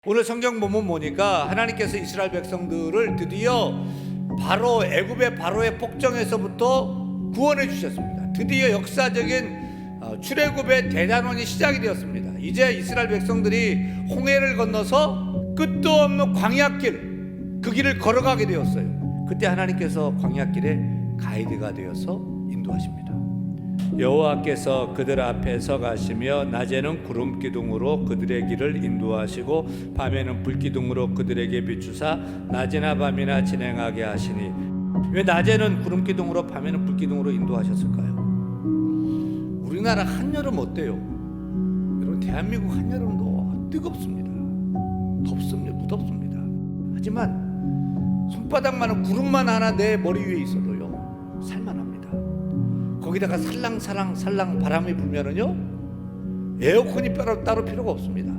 오늘 성경 본문 보니까 하나님께서 이스라엘 백성들을 드디어 바로 애굽의 바로의 폭정에서부터 구원해 주셨습니다. 드디어 역사적인 출애굽의 대단원이 시작이 되었습니다. 이제 이스라엘 백성들이 홍해를 건너서 끝도 없는 광야길, 그 길을 걸어가게 되었어요. 그때 하나님께서 광야길에 가이드가 되어서 인도하십니다. 여호와께서 그들 앞에 서가시며 낮에는 구름 기둥으로 그들의 길을 인도하시고 밤에는 불 기둥으로 그들에게 비추사 낮이나 밤이나 진행하게 하시니. 왜 낮에는 구름 기둥으로 밤에는 불 기둥으로 인도하셨을까요? 우리나라 한여름 어때요? 여러분, 대한민국 한여름도 뜨겁습니다. 덥습니다. 무덥습니다. 하지만 손바닥만한 구름만 하나 내 머리 위에 있어도요 살만합니다. 거기다가 살랑 바람이 불면은요 에어컨이 따로 필요가 없습니다.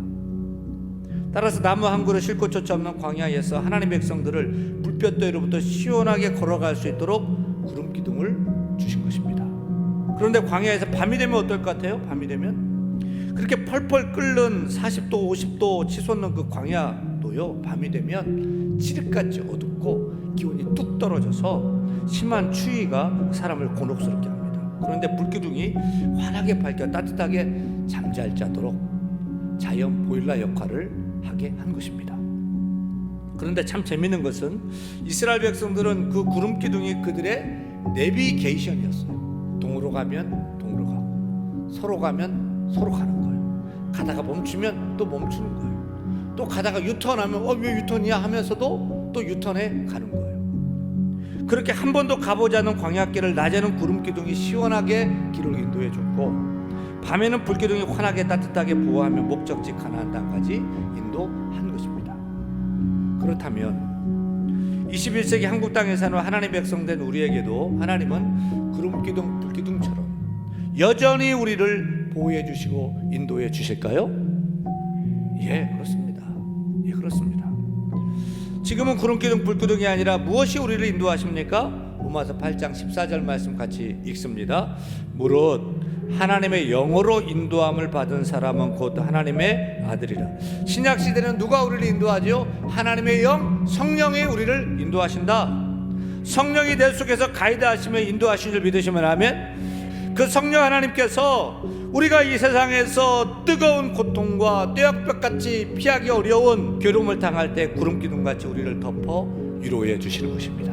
따라서 나무 한 그루 쉴 곳조차 없는 광야에서 하나님 백성들을 불볕더위로부터 시원하게 걸어갈 수 있도록 구름 기둥을 주신 것입니다. 그런데 광야에서 밤이 되면 어떨 것 같아요? 밤이 되면 그렇게 펄펄 끓는 40도 50도 치솟는 그 광야도요 밤이 되면 칠흑같이 어둡고 기온이 뚝 떨어져서 심한 추위가 사람을 곤혹스럽게 합니다. 그런데 불기둥이 환하게 밝혀 따뜻하게 잠잘 자도록 자연 보일러 역할을 하게 한 것입니다. 그런데 참 재밌는 것은 이스라엘 백성들은 그 구름 기둥이 그들의 내비게이션이었어요. 동으로 가면 동으로 가고, 서로 가면 서로 가는 거예요. 가다가 멈추면 또 멈추는 거예요. 또 가다가 유턴하면 왜 유턴이야 하면서도 또 유턴해 가는 거예요. 그렇게 한 번도 가보지 않은 광야길을 낮에는 구름 기둥이 시원하게 길을 인도해 줬고, 밤에는 불 기둥이 환하게 따뜻하게 보호하며 목적지 가나안 땅까지 인도한 것입니다. 그렇다면 21세기 한국 땅에 사는 하나님 백성된 우리에게도 하나님은 구름 기둥, 불 기둥처럼 여전히 우리를 보호해 주시고 인도해 주실까요? 예, 그렇습니다. 예, 그렇습니다. 지금은 구름 기둥, 불 기둥이 아니라 무엇이 우리를 인도하십니까? 로마서 8장 14절 말씀 같이 읽습니다. 무릇 하나님의 영으로 인도함을 받은 사람은 곧 하나님의 아들이라. 신약 시대는 누가 우리를 인도하죠? 하나님의 영, 성령이 우리를 인도하신다. 성령이 내 속에서 가이드하시며 인도하신 줄 믿으시면 아멘. 그 성령 하나님께서 우리가 이 세상에서 뜨거운 고통과 뙤약볕같이 피하기 어려운 괴로움을 당할 때 구름기둥같이 우리를 덮어 위로해 주시는 것입니다.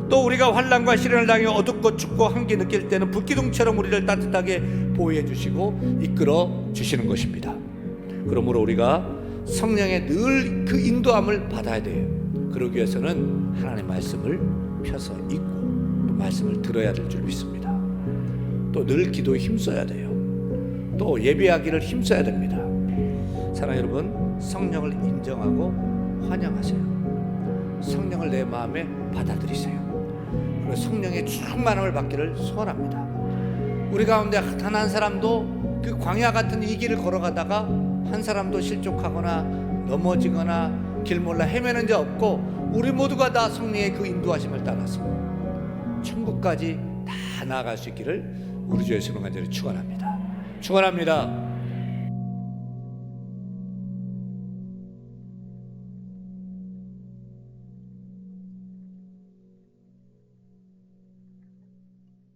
또 우리가 환난과 시련을 당해 어둡고 춥고 한기 느낄 때는 불기둥처럼 우리를 따뜻하게 보호해 주시고 이끌어 주시는 것입니다. 그러므로 우리가 성령의 늘 그 인도함을 받아야 돼요. 그러기 위해서는 하나님의 말씀을 펴서 읽고 또 말씀을 들어야 될 줄 믿습니다. 또 늘 기도에 힘써야 돼요. 또 예배하기를 힘써야 됩니다. 사랑하는 여러분, 성령을 인정하고 환영하세요. 성령을 내 마음에 받아들이세요. 그리고 성령의 충만함을 받기를 소원합니다. 우리 가운데 단 한 사람도 그 광야 같은 이 길을 걸어가다가 한 사람도 실족하거나 넘어지거나 길 몰라 헤매는 자 없고, 우리 모두가 다 성령의 그 인도하심을 따라서 천국까지 다 나아갈 수 있기를 우리 주 예수님 간절히 축원합니다. 축원합니다.